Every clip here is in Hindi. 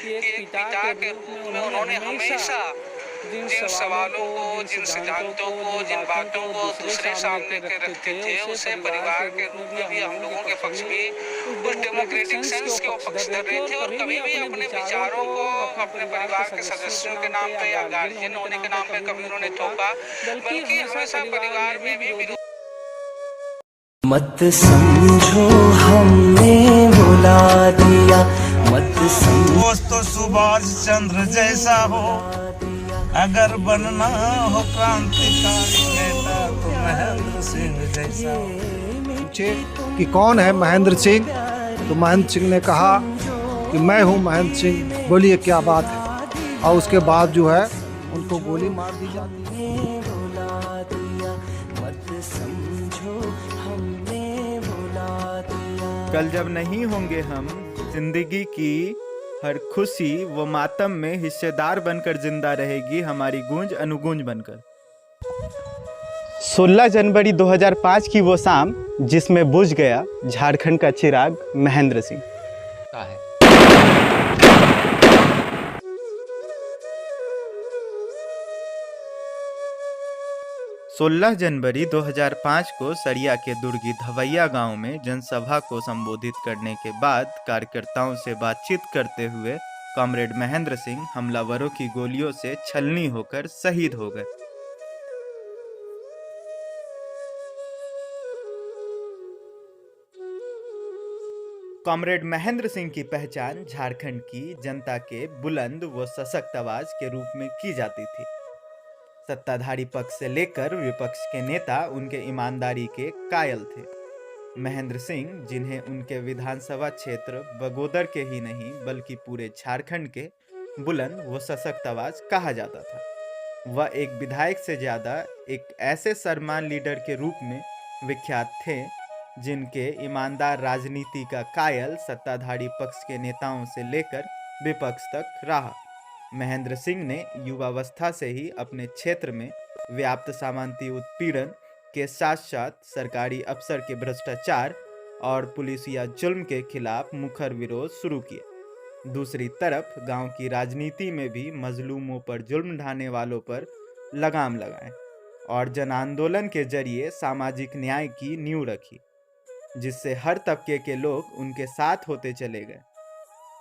कि एक पिता के रूप में उन्होंने हमेशा जिन सवालों को, जिन सिद्धांतों को, जिन बातों को दूसरे सामने के रखते थे, उसे परिवार के रूप में भी हम लोगों के पक्ष में उस डेमोक्रेटिक सेंस के वो पक्षधर रहे थे और कभी भी अपने विचारों को अपने परिवार के सदस्यों के नाम पे या गार्जियन होने के नाम पे कभी उन्होंने थोपा, बल्कि हमेशा परिवार में भी विरोध। मत समझो हमने भुला दिया, मत समझो तो सुभाष चंद्र जैसा हो, अगर बनना हो क्रांतिकारी नेता तो महेंद्र सिंह जैसा हो। पूछे कि कौन है महेंद्र सिंह, तो महेंद्र सिंह ने कहा कि मैं हूं महेंद्र सिंह, बोलिए क्या बात है। और उसके बाद जो है उनको गोली मार दी जाती है। कल जब नहीं होंगे हम, जिंदगी की हर खुशी व मातम में हिस्सेदार बनकर जिंदा रहेगी हमारी गूंज अनुगूंज बनकर। 16 जनवरी 2005 की वो शाम जिसमें बुझ गया झारखंड का चिराग महेंद्र सिंह का है। 16 जनवरी 2005 को सरिया के दुर्गी धवैया गांव में जनसभा को संबोधित करने के बाद कार्यकर्ताओं से बातचीत करते हुए कॉमरेड महेंद्र सिंह हमलावरों की गोलियों से छलनी होकर शहीद हो गए। कॉमरेड महेंद्र सिंह की पहचान झारखंड की जनता के बुलंद व सशक्त आवाज के रूप में की जाती थी। सत्ताधारी पक्ष से लेकर विपक्ष के नेता उनके ईमानदारी के कायल थे। महेंद्र सिंह, जिन्हें उनके विधानसभा क्षेत्र बगोदर के ही नहीं बल्कि पूरे झारखंड के बुलंद व सशक्त आवाज कहा जाता था, वह एक विधायक से ज्यादा एक ऐसे सर्वमान्य लीडर के रूप में विख्यात थे जिनके ईमानदार राजनीति का कायल सत्ताधारी पक्ष के नेताओं से लेकर विपक्ष तक रहा। महेंद्र सिंह ने युवावस्था से ही अपने क्षेत्र में व्याप्त सामंती उत्पीड़न के साथ साथ सरकारी अफसर के भ्रष्टाचार और पुलिसिया जुल्म के खिलाफ मुखर विरोध शुरू किया। दूसरी तरफ गांव की राजनीति में भी मजलूमों पर जुल्म ढाने वालों पर लगाम लगाए और जन आंदोलन के जरिए सामाजिक न्याय की नींव रखी, जिससे हर तबके के लोग उनके साथ होते चले गए।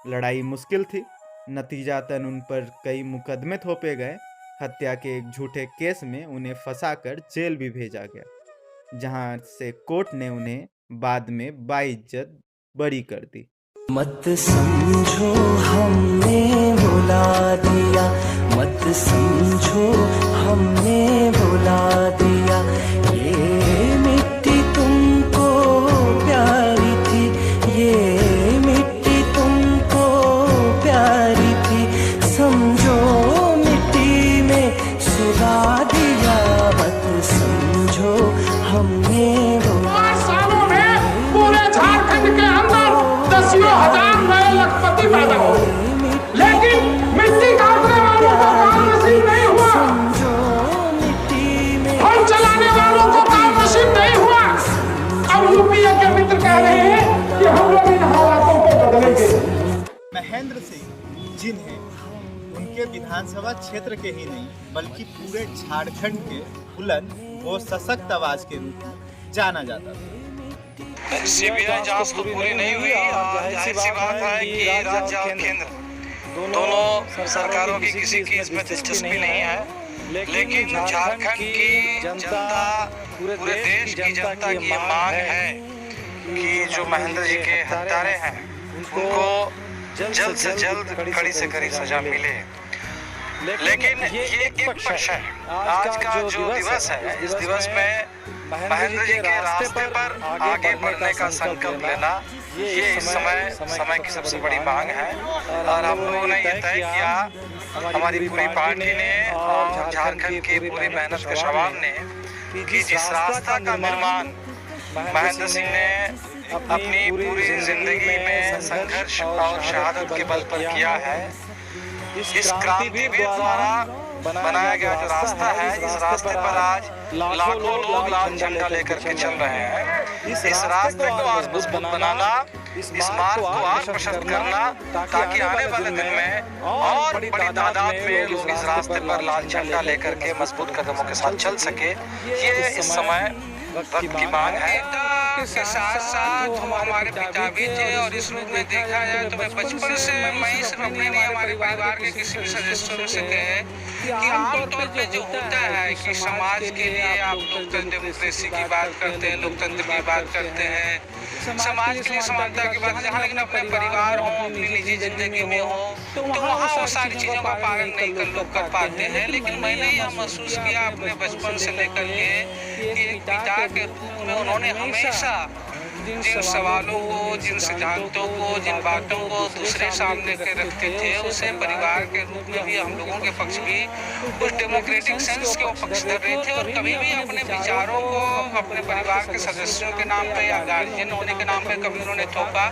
लड़ाई मुश्किल थी, नतीजातन उन पर कई मुकदमे थोपे गए। हत्या के एक झूठे केस में उन्हें फंसाकर जेल भी भेजा गया, जहां से कोर्ट ने उन्हें बाद में बाइज्जत बरी कर दी। मत समझो हमने भुला दिया, मत समझो हमने भुला दिया, ये मिट्टी तुमको प्यारी थी, ये मिट्टी तुमको प्यारी थी, समझो मिट्टी में सुला दिया, मत समझो हमने भुला। 5 सालों में पूरे झारखंड के अंदर दसियों हजार नए लखपति पैदा हो, लेकिन मिट्टी काटने वालों को काम नसीब नहीं हुआ, फल चलाने वालों को काम नसीब नहीं हुआ। अब यूपीए के मित्र कह रहे हैं कि हम लोग इन हालातों को बदलेंगे। महेंद्र सिंह, जिन्हें उनके विधानसभा क्षेत्र के ही नहीं बल्कि पूरे झारखंड के बुलंद व सशक्त आवाज के रूप में जाना जाता था। सीबीआई जांच तो पूरी नहीं हुई। जाहिर सी बात है कि राज्य और केंद्र दोनों सरकारों की किसी की इसमें दिलचस्पी नहीं है, लेकिन झारखंड की जनता, पूरे देश की जनता की ये मांग है कि जो महेंद्र जी के हत्यारे हैं उनको जल्द से जल्द कड़ी से कड़ी सजा मिले। लेकिन ये एक पक्ष है। आज का जो दिवस है, इस दिवस में महेंद्र जी के रास्ते पर आगे बढ़ने का संकल्प लेना, ये इस समय की सबसे बड़ी मांग है। और हम लोगों ने ये तय किया, हमारी पूरी पार्टी ने और झारखंड की पूरी मेहनत के शवाब ने, कि जिस रास्ता का निर्माण महेंद्र सिंह ने अपनी पूरी जिंदगी में संघर्ष और शहादत के बल पर किया है, इस क्रांतिवीर द्वारा बनाया गया जो रास्ता है, इस रास्ते पर आज लाखों लोग लाल झंडा लेकर के चल रहे हैं। इस रास्ते को आज मजबूत बनाना इस बात को और प्रशस्त करना ताकि आने वाले दिन में और बड़ी तादाद में लोग इस रास्ते पर लाल झंडा लेकर के मजबूत कदमों के साथ चल सके, ये इस समय वक्त की मांग है। के साथ साथ हम हमारे पिता भी थे और इस रूप में देखा जाए तो मैं बचपन से मैं इस कभी नहीं हमारे परिवार के किसी भी सदस्यों से कहे कि आमतौर पे जो होता है कि समाज के लिए आप लोग डेमोक्रेसी की बात करते हैं, लोकतंत्र की बात करते हैं, समाज के लिए समानता की बात, जहाँ लेकिन अपने परिवार हो, अपनी निजी जिंदगी में हो, तो वहाँ वो सारी चीजों का पालन नहीं कर पाते हैं। लेकिन मैंने यह महसूस किया अपने बचपन से लेकर के कि एक पिता के रूप में उन्होंने हमेशा जिन सवालों को, जिन सिद्धांतों को, जिन बातों को दूसरे सामने के रखते थे, उसे परिवार के रूप में भी हम लोगों के पक्ष भी उस डेमोक्रेटिक सेंस के वो पक्षधर रहे थे और कभी भी अपने विचारों को अपने परिवार के सदस्यों के नाम पे या गार्जियन होने के नाम पे कभी उन्होंने थोपा,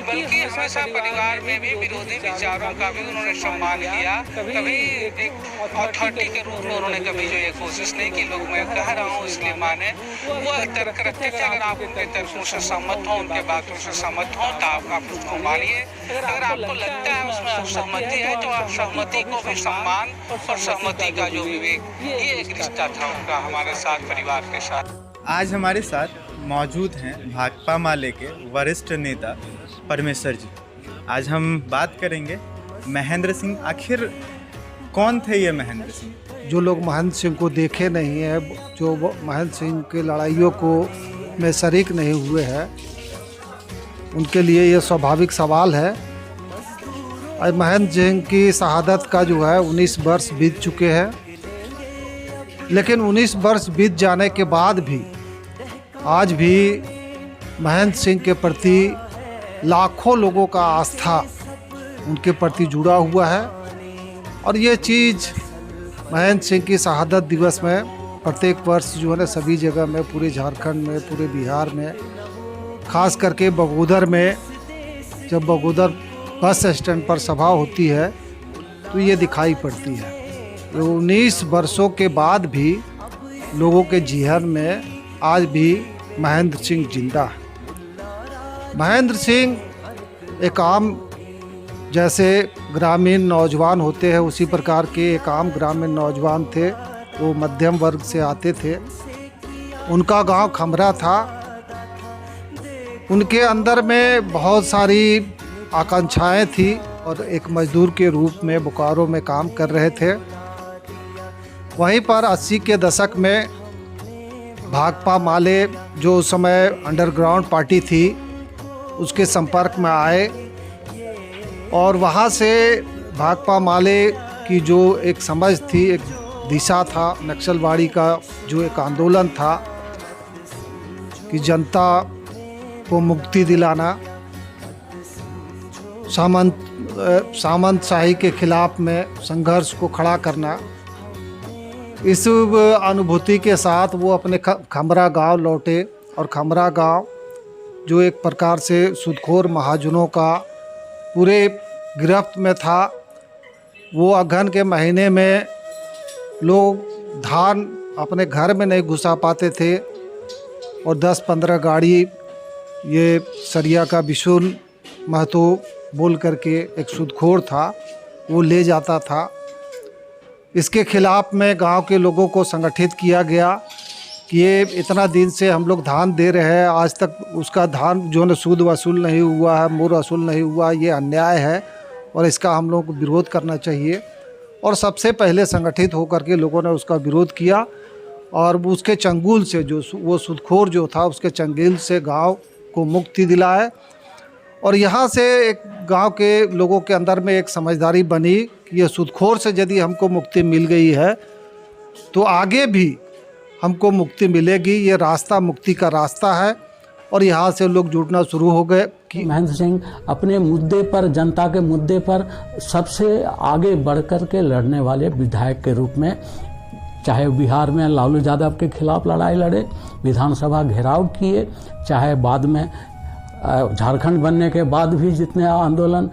बल्कि हमेशा परिवार में भी विरोधी विचारों का भी उन्होंने सम्मान किया। कभी एक अथॉरिटी के रूप में उन्होंने कभी जो ये कोशिश नहीं की लोग मैं कह रहा हूँ इसलिए माने, वो तर्क रखते थे। अगर आप उनके तर्कों से सहमत हो, उनके बातों से सहमत हो तो आप उसको मानिए, अगर आपको लगता है उसमें असहमति है तो आप सहमति को भी सम्मान और सहमति का जो विवेक, ये एक रिश्ता था उनका हमारे साथ, परिवार के साथ। आज हमारे साथ मौजूद हैं भाकपा माले के वरिष्ठ नेता परमेश्वर जी। आज हम बात करेंगे महेंद्र सिंह, आखिर कौन थे ये महेंद्र सिंह? जो लोग महेंद्र सिंह को देखे नहीं है, जो महेंद्र सिंह के लड़ाइयों को में शरीक नहीं हुए हैं, उनके लिए ये स्वाभाविक सवाल है। आज महेंद्र सिंह की शहादत का जो है 19 वर्ष बीत चुके हैं, लेकिन 19 वर्ष बीत जाने के बाद भी आज भी महेंद्र सिंह के प्रति लाखों लोगों का आस्था उनके प्रति जुड़ा हुआ है। और ये चीज़ महेंद्र सिंह की शहादत दिवस में प्रत्येक वर्ष जो है ना सभी जगह में, पूरे झारखंड में, पूरे बिहार में, खास करके बगोदर में, जब बगोदर बस स्टैंड पर सभा होती है तो ये दिखाई पड़ती है। 19 वर्षों के बाद भी लोगों के जिहन में आज भी महेंद्र सिंह जिंदा है। महेंद्र सिंह एक आम जैसे ग्रामीण नौजवान होते हैं उसी प्रकार के एक आम ग्रामीण नौजवान थे। वो मध्यम वर्ग से आते थे। उनका गांव खमरा था। उनके अंदर में बहुत सारी आकांक्षाएं थी और एक मजदूर के रूप में बोकारो में काम कर रहे थे। वहीं पर 80 के दशक में भाकपा माले जो उस समय अंडरग्राउंड पार्टी थी उसके संपर्क में आए और वहाँ से भाकपा माले की जो एक समझ थी, एक दिशा था, नक्सलवाड़ी का जो एक आंदोलन था कि जनता को मुक्ति दिलाना, सामंतशाही के खिलाफ में संघर्ष को खड़ा करना, इस अनुभूति के साथ वो अपने खमरा गांव लौटे। और खमरा गांव जो एक प्रकार से सूदखोर महाजनों का पूरे गिरफ्त में था, वो अगहन के महीने में लोग धान अपने घर में नहीं घुसा पाते थे और 10-15 गाड़ी ये सरिया का बिशुन महतो बोल करके एक सूदखोर था वो ले जाता था। इसके खिलाफ में गांव के लोगों को संगठित किया गया कि ये इतना दिन से हम लोग धान दे रहे हैं, आज तक उसका धान जो है सूद वसूल नहीं हुआ है, मूर वसूल नहीं हुआ, ये अन्याय है और इसका हम लोगों को विरोध करना चाहिए। और सबसे पहले संगठित होकर के लोगों ने उसका विरोध किया और उसके चंगुल से जो वो सूदखोर जो था उसके चंगुल से गांव को मुक्ति दिलाए। और यहाँ से एक गांव के लोगों के अंदर में एक समझदारी बनी कि ये सूदखोर से यदि हमको मुक्ति मिल गई है तो आगे भी हमको मुक्ति मिलेगी, ये रास्ता मुक्ति का रास्ता है। और यहाँ से लोग जुड़ना शुरू हो गए कि महेंद्र सिंह अपने मुद्दे पर, जनता के मुद्दे पर सबसे आगे बढ़कर के लड़ने वाले विधायक के रूप में, चाहे बिहार में लालू यादव के खिलाफ लड़ाई लड़े, विधानसभा घेराव किए, चाहे बाद में झारखंड बनने के बाद भी जितने आंदोलन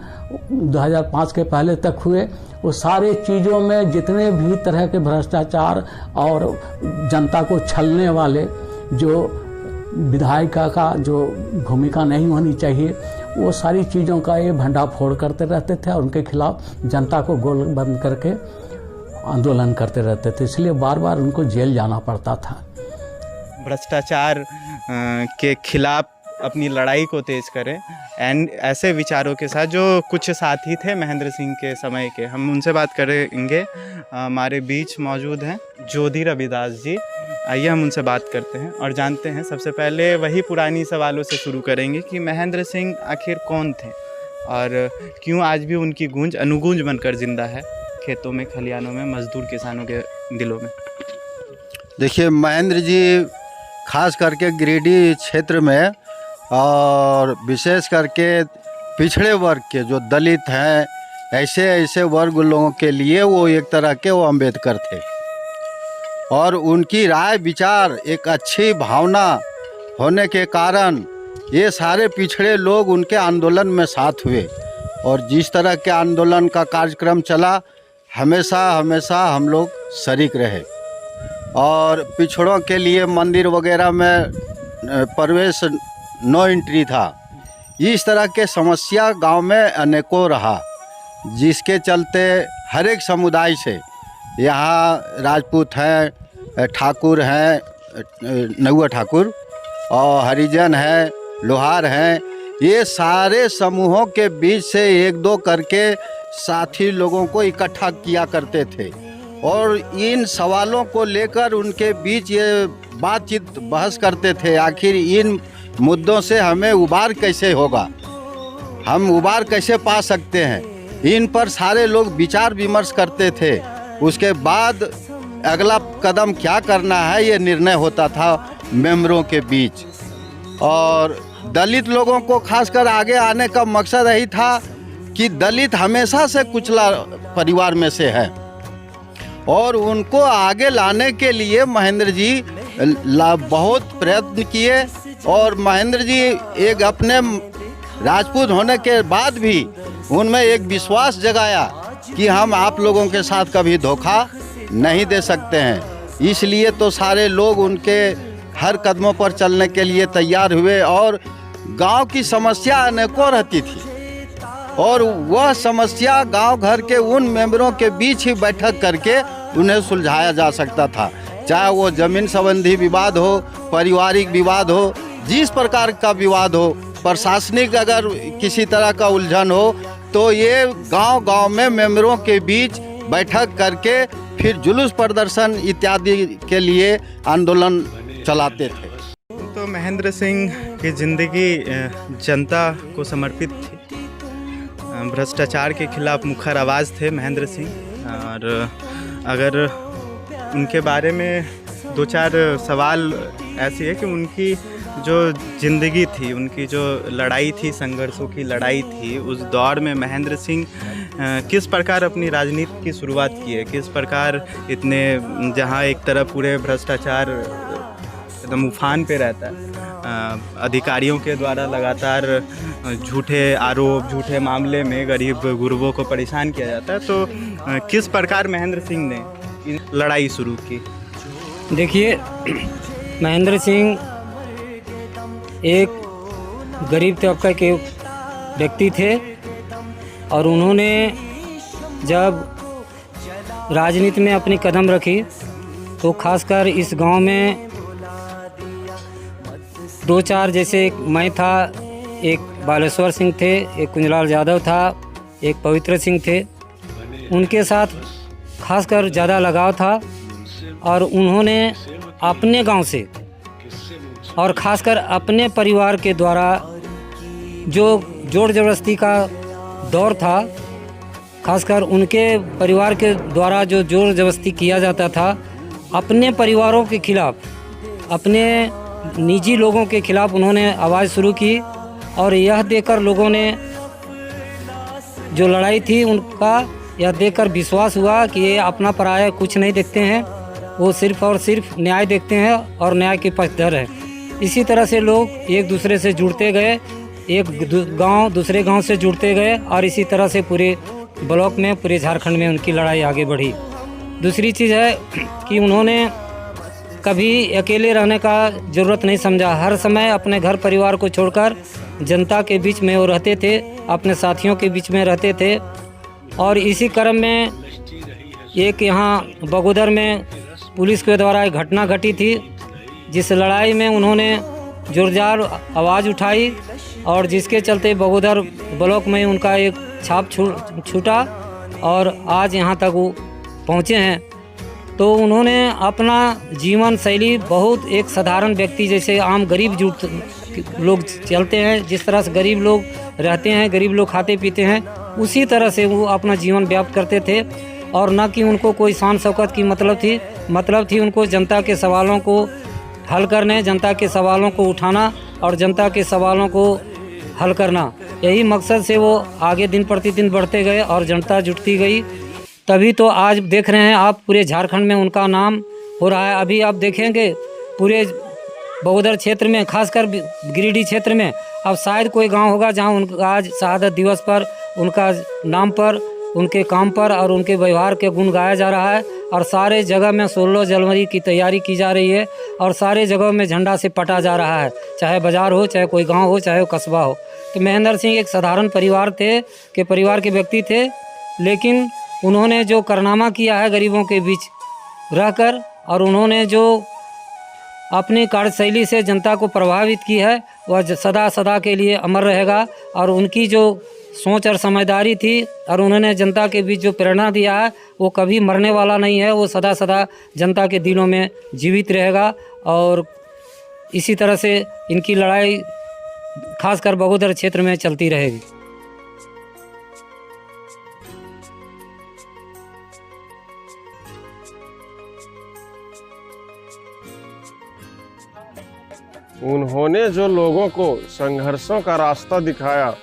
2005 के पहले तक हुए, वो सारे चीज़ों में जितने भी तरह के भ्रष्टाचार और जनता को छलने वाले जो विधायिका का जो भूमिका नहीं होनी चाहिए, वो सारी चीज़ों का ये भंडाफोड़ करते रहते थे और उनके खिलाफ जनता को गोल बंद करके आंदोलन करते रहते थे, इसलिए बार बार उनको जेल जाना पड़ता था। भ्रष्टाचार के खिलाफ अपनी लड़ाई को तेज करें एंड ऐसे विचारों के साथ जो कुछ साथी थे महेंद्र सिंह के समय के, हम उनसे बात करेंगे। हमारे बीच मौजूद हैं ज्योति रविदास जी। आइए हम उनसे बात करते हैं और जानते हैं। सबसे पहले वही पुरानी सवालों से शुरू करेंगे कि महेंद्र सिंह आखिर कौन थे और क्यों आज भी उनकी गूंज अनुगूंज बनकर जिंदा है खेतों में, खलिहानों में, मजदूर किसानों के दिलों में। देखिए, महेंद्र जी खास करके गिरिडीह क्षेत्र में और विशेष करके पिछड़े वर्ग के जो दलित हैं, ऐसे वर्ग लोगों के लिए वो एक तरह के वो अम्बेडकर थे और उनकी राय विचार एक अच्छी भावना होने के कारण ये सारे पिछड़े लोग उनके आंदोलन में साथ हुए और जिस तरह के आंदोलन का कार्यक्रम चला हमेशा हम लोग शरीक रहे और पिछड़ों के लिए मंदिर वगैरह में प्रवेश नो एंट्री था। इस तरह के समस्या गांव में अनेकों रहा, जिसके चलते हर एक समुदाय से, यहाँ राजपूत हैं, ठाकुर हैं, नौआ ठाकुर और हरिजन हैं, लोहार हैं, ये सारे समूहों के बीच से एक दो करके साथी लोगों को इकट्ठा किया करते थे और इन सवालों को लेकर उनके बीच ये बातचीत बहस करते थे। आखिर इन मुद्दों से हमें उबार कैसे होगा, हम उबार कैसे पा सकते हैं, इन पर सारे लोग विचार विमर्श करते थे। उसके बाद अगला कदम क्या करना है ये निर्णय होता था मेंबरों के बीच। और दलित लोगों को खासकर आगे आने का मकसद यही था कि दलित हमेशा से कुचला परिवार में से है और उनको आगे लाने के लिए महेंद्र जी बहुत प्रयत्न किए और महेंद्र जी एक अपने राजपूत होने के बाद भी उनमें एक विश्वास जगाया कि हम आप लोगों के साथ कभी धोखा नहीं दे सकते हैं। इसलिए तो सारे लोग उनके हर कदमों पर चलने के लिए तैयार हुए और गांव की समस्या अनेकों रहती थी और वह समस्या गांव घर के उन मेंबरों के बीच ही बैठक करके उन्हें सुलझाया जा सकता था, चाहे वो जमीन संबंधी विवाद हो, पारिवारिक विवाद हो, जिस प्रकार का विवाद हो, प्रशासनिक अगर किसी तरह का उलझन हो तो ये गांव-गांव में मेंबरों के बीच बैठक करके फिर जुलूस प्रदर्शन इत्यादि के लिए आंदोलन चलाते थे। तो महेंद्र सिंह की ज़िंदगी जनता को समर्पित थी। भ्रष्टाचार के खिलाफ मुखर आवाज़ थे महेंद्र सिंह और अगर उनके बारे में दो चार सवाल ऐसे है कि उनकी जो ज़िंदगी थी, उनकी जो लड़ाई थी, संघर्षों की लड़ाई थी, उस दौर में महेंद्र सिंह किस प्रकार अपनी राजनीति की शुरुआत की है, किस प्रकार इतने जहां एक तरफ पूरे भ्रष्टाचार एकदम उफान पे रहता है, अधिकारियों के द्वारा लगातार झूठे आरोप, झूठे मामले में गरीब गुरबों को परेशान किया जाता है, तो किस प्रकार महेंद्र सिंह ने लड़ाई शुरू की? देखिए, महेंद्र सिंह एक गरीब तबके के व्यक्ति थे और उन्होंने जब राजनीति में अपनी कदम रखी तो खासकर इस गांव में दो चार, जैसे एक मैं था, एक बालेश्वर सिंह थे, एक कुंजलाल यादव था, एक पवित्र सिंह थे, उनके साथ खासकर ज़्यादा लगाव था और उन्होंने अपने गांव से और ख़ासकर अपने परिवार के द्वारा जो जोर ज़बरदस्ती का दौर था, खासकर उनके परिवार के द्वारा जो जोर ज़बरदस्ती किया जाता था, अपने परिवारों के खिलाफ, अपने निजी लोगों के खिलाफ उन्होंने आवाज़ शुरू की और यह देखकर लोगों ने जो लड़ाई थी उनका यह देखकर विश्वास हुआ कि ये अपना पराया कुछ नहीं देखते हैं, वो सिर्फ़ और सिर्फ न्याय देखते हैं और न्याय के पक्षधर है। इसी तरह से लोग एक दूसरे से जुड़ते गए, एक गांव दूसरे गांव से जुड़ते गए और इसी तरह से पूरे ब्लॉक में, पूरे झारखंड में उनकी लड़ाई आगे बढ़ी। दूसरी चीज़ है कि उन्होंने कभी अकेले रहने का ज़रूरत नहीं समझा। हर समय अपने घर परिवार को छोड़कर जनता के बीच में वो रहते थे, अपने साथियों के बीच में रहते थे। और इसी क्रम में एक यहाँ बगोदर में पुलिस के द्वारा एक घटना घटी थी, जिस लड़ाई में उन्होंने जोरदार आवाज़ उठाई और जिसके चलते बगोदर ब्लॉक में उनका एक छाप छूटा और आज यहाँ तक वो पहुँचे हैं। तो उन्होंने अपना जीवन शैली बहुत एक साधारण व्यक्ति जैसे आम गरीब लोग चलते हैं, जिस तरह से गरीब लोग रहते हैं, गरीब लोग खाते पीते हैं, उसी तरह से वो अपना जीवन व्याप्त करते थे। और न कि उनको कोई शान शौकत की मतलब थी उनको जनता के सवालों को हल करने, जनता के सवालों को उठाना और जनता के सवालों को हल करना। यही मकसद से वो आगे दिन प्रतिदिन बढ़ते गए और जनता जुटती गई। तभी तो आज देख रहे हैं आप पूरे झारखंड में उनका नाम हो रहा है। अभी आप देखेंगे पूरे बगोदर क्षेत्र में, खासकर गिरिडीह क्षेत्र में, अब शायद कोई गांव होगा जहां उनका आज शहादत दिवस पर उनका नाम पर, उनके काम पर और उनके व्यवहार के गुण गाया जा रहा है। और सारे जगह में 16 जनवरी की तैयारी की जा रही है और सारे जगहों में झंडा से पटा जा रहा है, चाहे बाजार हो, चाहे कोई गांव हो, चाहे कस्बा हो। तो महेंद्र सिंह एक साधारण परिवार के व्यक्ति थे, लेकिन उन्होंने जो कारनामा किया है गरीबों के बीच रहकर, और उन्होंने जो अपनी कार्यशैली से जनता को प्रभावित की है, वह सदा सदा के लिए अमर रहेगा। और उनकी जो सोच और समझदारी थी और उन्होंने जनता के बीच जो प्रेरणा दिया है, वो कभी मरने वाला नहीं है, वो सदा सदा जनता के दिलों में जीवित रहेगा। और इसी तरह से इनकी लड़ाई खासकर बगोदर क्षेत्र में चलती रहेगी। उन्होंने जो लोगों को संघर्षों का रास्ता दिखाया,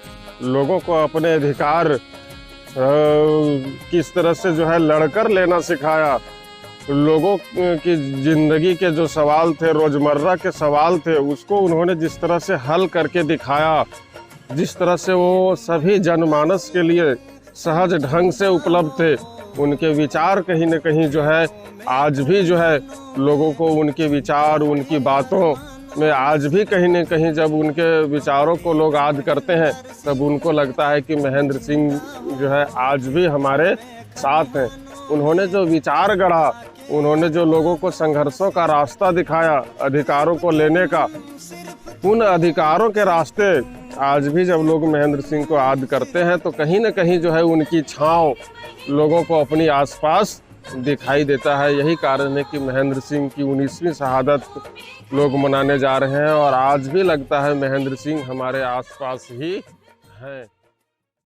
लोगों को अपने अधिकार किस तरह से जो है लड़कर लेना सिखाया, लोगों की ज़िंदगी के जो सवाल थे, रोज़मर्रा के सवाल थे, उसको उन्होंने जिस तरह से हल करके दिखाया, जिस तरह से वो सभी जनमानस के लिए सहज ढंग से उपलब्ध थे, उनके विचार कहीं न कहीं जो है आज भी जो है लोगों को उनके विचार, उनकी बातों में आज भी कहीं न कहीं जब उनके विचारों को लोग याद करते हैं, तब उनको लगता है कि महेंद्र सिंह जो है आज भी हमारे साथ हैं। उन्होंने जो विचार गढ़ा, उन्होंने जो लोगों को संघर्षों का रास्ता दिखाया, अधिकारों को लेने का, उन अधिकारों के रास्ते आज भी जब लोग महेंद्र सिंह को याद करते हैं, तो कहीं न कहीं जो है उनकी छाँव लोगों को अपनी आसपास दिखाई देता है। यही कारण है कि महेंद्र सिंह की 19वीं शहादत लोग मनाने जा रहे हैं और आज भी लगता है महेंद्र सिंह हमारे आसपास ही हैं।